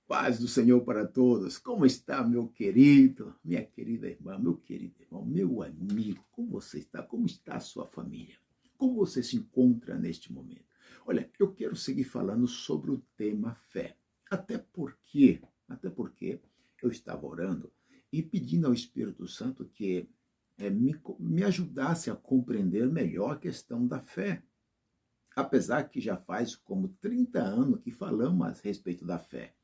Paz do Senhor para todos. Como está, meu querido, minha querida irmã, meu querido irmão, meu amigo? Como você está? Como está a sua família? Como você se encontra neste momento? Olha, eu quero seguir falando sobre o tema fé. Até porque eu estava orando e pedindo ao Espírito Santo que me ajudasse a compreender melhor a questão da fé. Apesar que já faz como 30 anos que falamos a respeito da fé.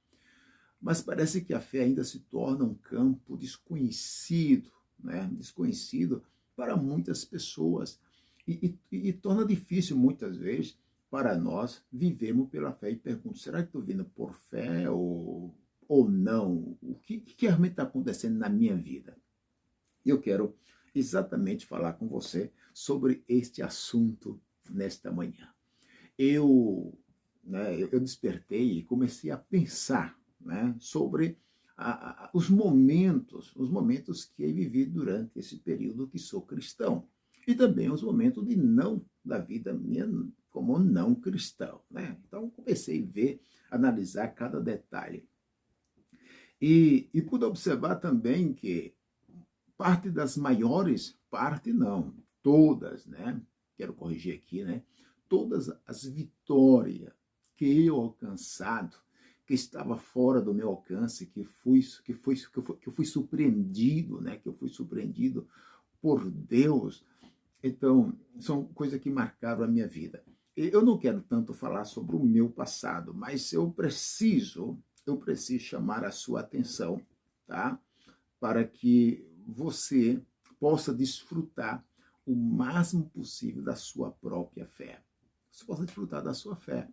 Mas parece que a fé ainda se torna um campo desconhecido, né? Desconhecido para muitas pessoas. E torna difícil, muitas vezes, para nós vivermos pela fé. E pergunto, será que estou vindo por fé ou não? O que realmente está acontecendo na minha vida? Eu quero exatamente falar com você sobre este assunto nesta manhã. Eu despertei e comecei a pensar, né, sobre os momentos que eu vivi durante esse período que sou cristão. E também os momentos de não, da vida minha como não cristão. Né? Então comecei a ver, analisar cada detalhe. E pude observar também que parte não, todas, né? Quero corrigir aqui, né? Todas as vitórias que eu alcançado, que estava fora do meu alcance, que eu fui surpreendido, né? Que eu fui surpreendido por Deus. Então, são coisas que marcaram a minha vida. Eu não quero tanto falar sobre o meu passado, mas eu preciso chamar a sua atenção, tá? Para que você possa desfrutar o máximo possível da sua própria fé. Você possa desfrutar da sua fé.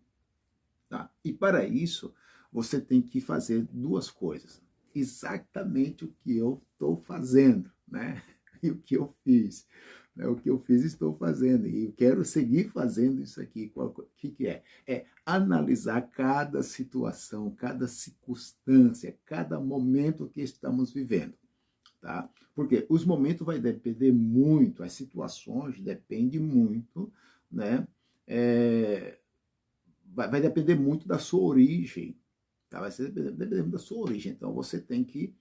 Tá? E para isso, você tem que fazer duas coisas. Exatamente o que eu estou fazendo, né? E o que eu fiz. Né? O que eu fiz, estou fazendo. E eu quero seguir fazendo isso aqui. O que é? É analisar cada situação, cada circunstância, cada momento que estamos vivendo. Tá? Porque os momentos vai depender muito, as situações dependem muito, né? É, vai depender muito da sua origem, tá? Vai depender da sua origem. Então você tem que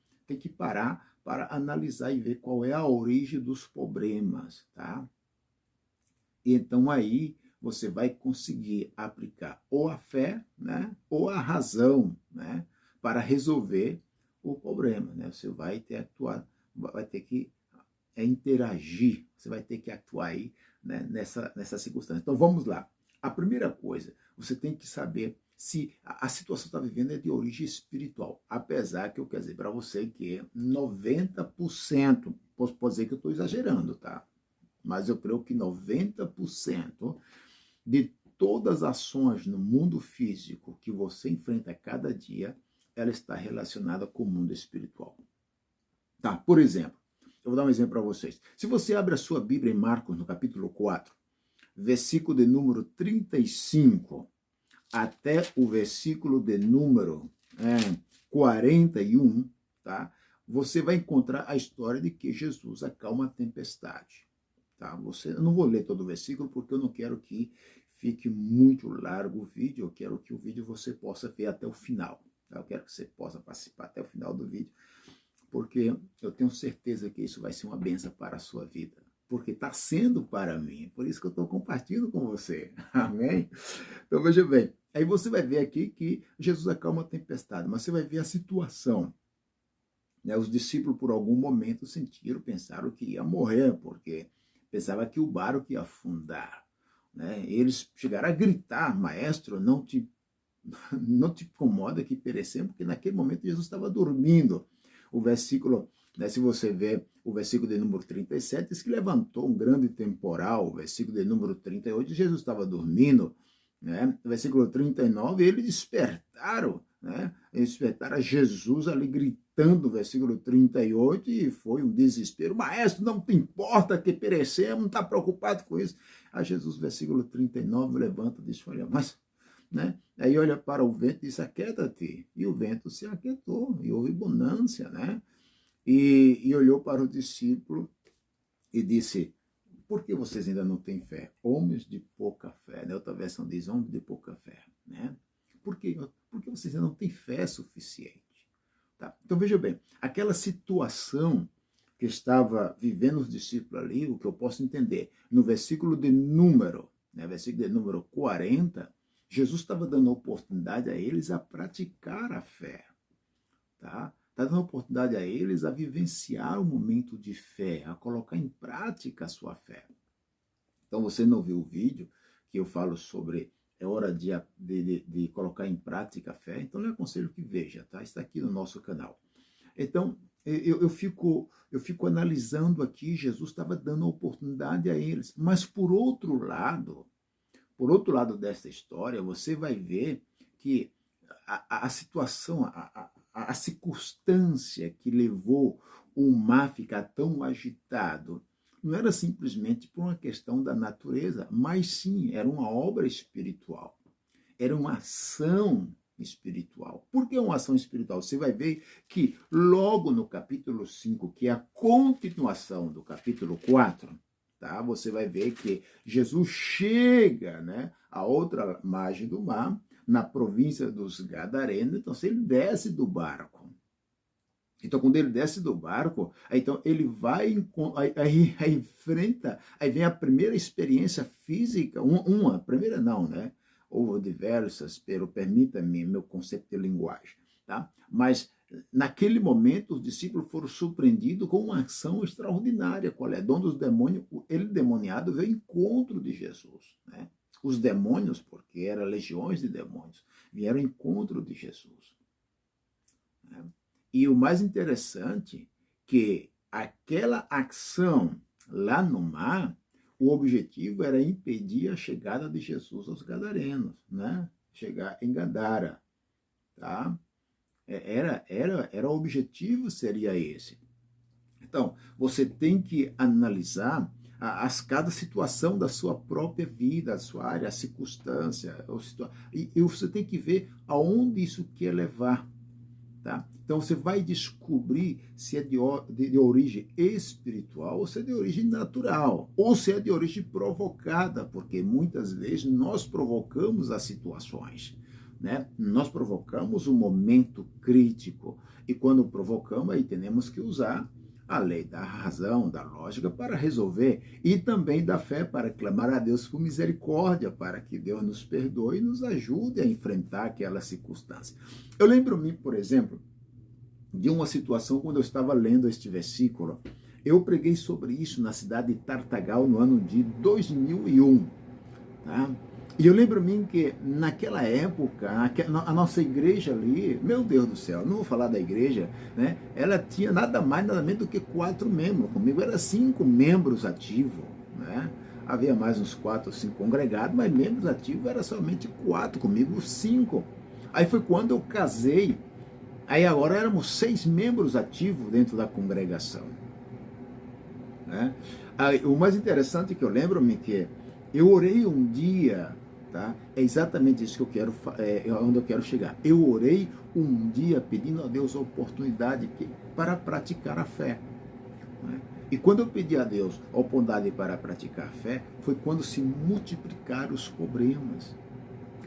parar para analisar e ver qual é a origem dos problemas, tá? E então aí você vai conseguir aplicar ou a fé, né, ou a razão, né, para resolver o problema, né? Você vai ter que interagir, você vai ter que atuar aí, né, nessa circunstância. Então vamos lá. A primeira coisa, você tem que saber se a situação que está vivendo é de origem espiritual. Apesar que eu quero dizer para você que 90%, posso dizer que eu estou exagerando, tá? Mas eu creio que 90% de todas as ações no mundo físico que você enfrenta a cada dia, ela está relacionada com o mundo espiritual. Tá? Por exemplo, eu vou dar um exemplo para vocês. Se você abre a sua Bíblia em Marcos, no capítulo 4, versículo de número 35, até o versículo de número 41, tá? Você vai encontrar a história de que Jesus acalma a tempestade. Tá? Eu não vou ler todo o versículo porque eu não quero que fique muito largo o vídeo, eu quero que o vídeo você possa ver até o final. Tá? Eu quero que você possa participar até o final do vídeo, porque eu tenho certeza que isso vai ser uma benção para a sua vida. Porque está sendo para mim, por isso que eu estou compartilhando com você. Amém? Então veja bem, aí você vai ver aqui que Jesus acalma a tempestade, mas você vai ver a situação. Né? Os discípulos por algum momento pensaram que ia morrer, porque pensava que o barco ia afundar. Né? Eles chegaram a gritar, maestro, não te incomoda que perecemos, porque naquele momento Jesus estava dormindo. O versículo, né, se você ver o versículo de número 37, diz que levantou um grande temporal. O versículo de número 38, Jesus estava dormindo. Né? O versículo 39, eles despertaram. Né? Eles despertaram a Jesus ali gritando, versículo 38, e foi um desespero. Maestro, não te importa que perecemos, não está preocupado com isso. A Jesus, versículo 39, levanta e diz, olha, mas... Né? Aí olha para o vento e diz, aquieta-te. E o vento se aquietou, e houve bonança, né? E olhou para o discípulo e disse, por que vocês ainda não têm fé? Homens de pouca fé, né? Outra versão diz, homens de pouca fé, né? Por quê? Porque vocês ainda não têm fé suficiente. Tá? Então veja bem, aquela situação que estava vivendo os discípulos ali, o que eu posso entender, no versículo de número, versículo de número 40, Jesus estava dando oportunidade a eles a praticar a fé. Tá? Está dando oportunidade a eles a vivenciar o momento de fé, a colocar em prática a sua fé. Então você não viu o vídeo que eu falo sobre hora de colocar em prática a fé, então eu aconselho que veja, tá? Está aqui no nosso canal. Então, eu fico analisando aqui, Jesus estava dando oportunidade a eles. Mas por outro lado dessa história, você vai ver que a situação, a circunstância que levou o mar a ficar tão agitado, não era simplesmente por uma questão da natureza, mas sim, era uma obra espiritual. Era uma ação espiritual. Por que uma ação espiritual? Você vai ver que logo no capítulo 5, que é a continuação do capítulo 4, tá? Você vai ver que Jesus chega, né, à outra margem do mar, na província dos Gadarenos. Então, se ele desce do barco, então, quando ele desce do barco, então ele vai, aí enfrenta, aí vem a primeira experiência física, uma primeira não, né? Houve diversas, pero permita-me meu conceito de linguagem, tá? Mas naquele momento os discípulos foram surpreendidos com uma ação extraordinária. Qual é? Dono dos demônios, ele demoniado veio ao encontro de Jesus, né? Os demônios, porque eram legiões de demônios, vieram ao encontro de Jesus, né? E o mais interessante que aquela ação lá no mar, o objetivo era impedir a chegada de Jesus aos Gadarenos, né? Chegar em Gadara, tá? Era o objetivo, seria esse. Então, você tem que analisar cada situação da sua própria vida, a sua área, a circunstância, e você tem que ver aonde isso quer levar. Tá? Então você vai descobrir se é de origem espiritual ou se é de origem natural, ou se é de origem provocada, porque muitas vezes nós provocamos as situações, né? Nós provocamos um momento crítico, e quando provocamos, aí temos que usar a lei da razão, da lógica para resolver, e também da fé para clamar a Deus por misericórdia, para que Deus nos perdoe e nos ajude a enfrentar aquela circunstância. Eu lembro-me, por exemplo, de uma situação quando eu estava lendo este versículo. Eu preguei sobre isso na cidade de Tartagal no ano de 2001. Tá? E eu lembro-me que naquela época, a nossa igreja ali, meu Deus do céu, não vou falar da igreja, né? Ela tinha nada mais, nada menos do que 4 membros. Comigo era 5 membros ativos, né? Havia mais uns 4 ou 5 congregados, mas membros ativos era somente 4, comigo 5. Aí foi quando eu casei. Aí agora éramos 6 membros ativos dentro da congregação, né? Aí, o mais interessante que eu lembro-me que eu orei um dia, tá? É exatamente isso que eu quero, onde eu quero chegar. Eu orei um dia pedindo a Deus a oportunidade para praticar a fé, né? E quando eu pedi a Deus a oportunidade para praticar a fé, foi quando se multiplicaram os problemas.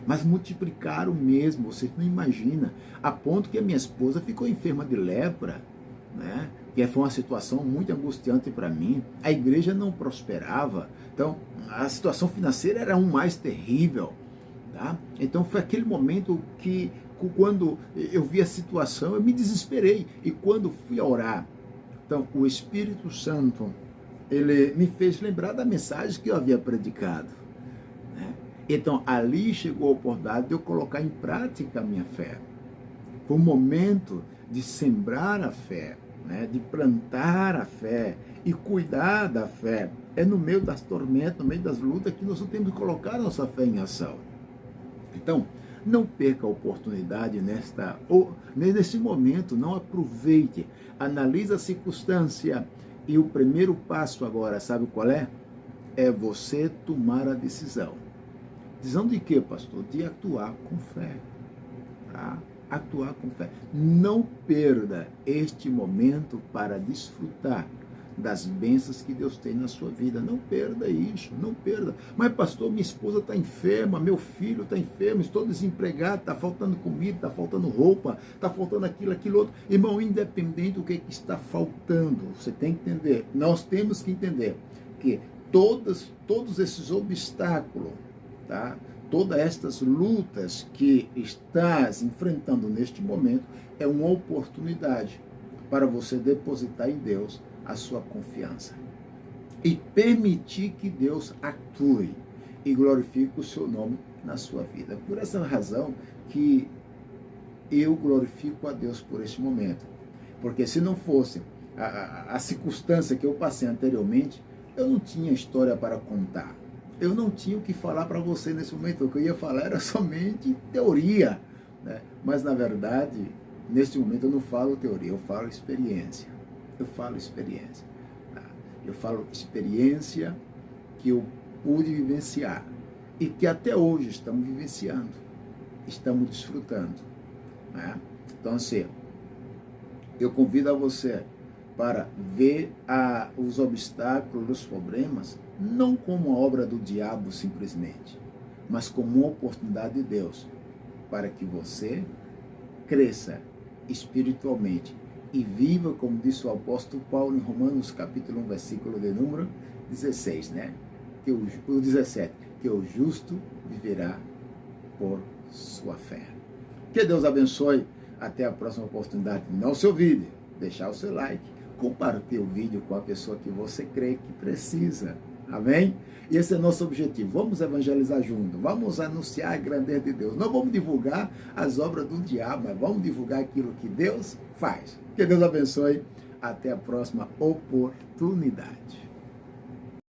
Mas multiplicaram mesmo, você não imagina, a ponto que a minha esposa ficou enferma de lepra, né? Que foi uma situação muito angustiante para mim. A igreja não prosperava, então a situação financeira era mais terrível, tá? Então foi aquele momento que, quando eu vi a situação, eu me desesperei, e quando fui orar, então o Espírito Santo, ele me fez lembrar da mensagem que eu havia predicado. Então, ali chegou a oportunidade de eu colocar em prática a minha fé. Foi um momento de sembrar a fé, né? De plantar a fé e cuidar da fé. É no meio das tormentas, no meio das lutas, que nós temos que colocar a nossa fé em ação. Então, não perca a oportunidade nesse momento, não aproveite. Analise a circunstância. E o primeiro passo agora, sabe qual é? É você tomar a decisão. Decisão de quê, pastor? De atuar com fé. Tá? Atuar com fé. Não perda este momento para desfrutar das bênçãos que Deus tem na sua vida. Não perda isso, não perda. Mas pastor, minha esposa está enferma, meu filho está enfermo, estou desempregado, está faltando comida, está faltando roupa, está faltando aquilo outro. Irmão, independente do que está faltando, você tem que entender, nós temos que entender que todos esses obstáculos, tá? Todas estas lutas que estás enfrentando neste momento é uma oportunidade para você depositar em Deus a sua confiança e permitir que Deus atue e glorifique o seu nome na sua vida. Por essa razão que eu glorifico a Deus por este momento, porque se não fosse a circunstância que eu passei anteriormente, eu não tinha história para contar. Eu não tinha o que falar para você nesse momento. O que eu ia falar era somente teoria, né? Mas, na verdade, neste momento eu não falo teoria, eu falo experiência. Eu falo experiência. Tá? Eu falo experiência que eu pude vivenciar e que até hoje estamos vivenciando, estamos desfrutando. Né? Então, assim, eu convido a você para ver os obstáculos, os problemas, não como uma obra do diabo simplesmente, mas como uma oportunidade de Deus para que você cresça espiritualmente e viva, como disse o apóstolo Paulo em Romanos capítulo 1, versículo de número 16, né? O 17, que o justo viverá por sua fé. Que Deus abençoe. Até a próxima oportunidade. Não se olvide, deixar o seu like, compartilhe o vídeo com a pessoa que você crê que precisa. Amém? E esse é o nosso objetivo. Vamos evangelizar junto. Vamos anunciar a grandeza de Deus. Não vamos divulgar as obras do diabo, mas vamos divulgar aquilo que Deus faz. Que Deus abençoe. Até a próxima oportunidade.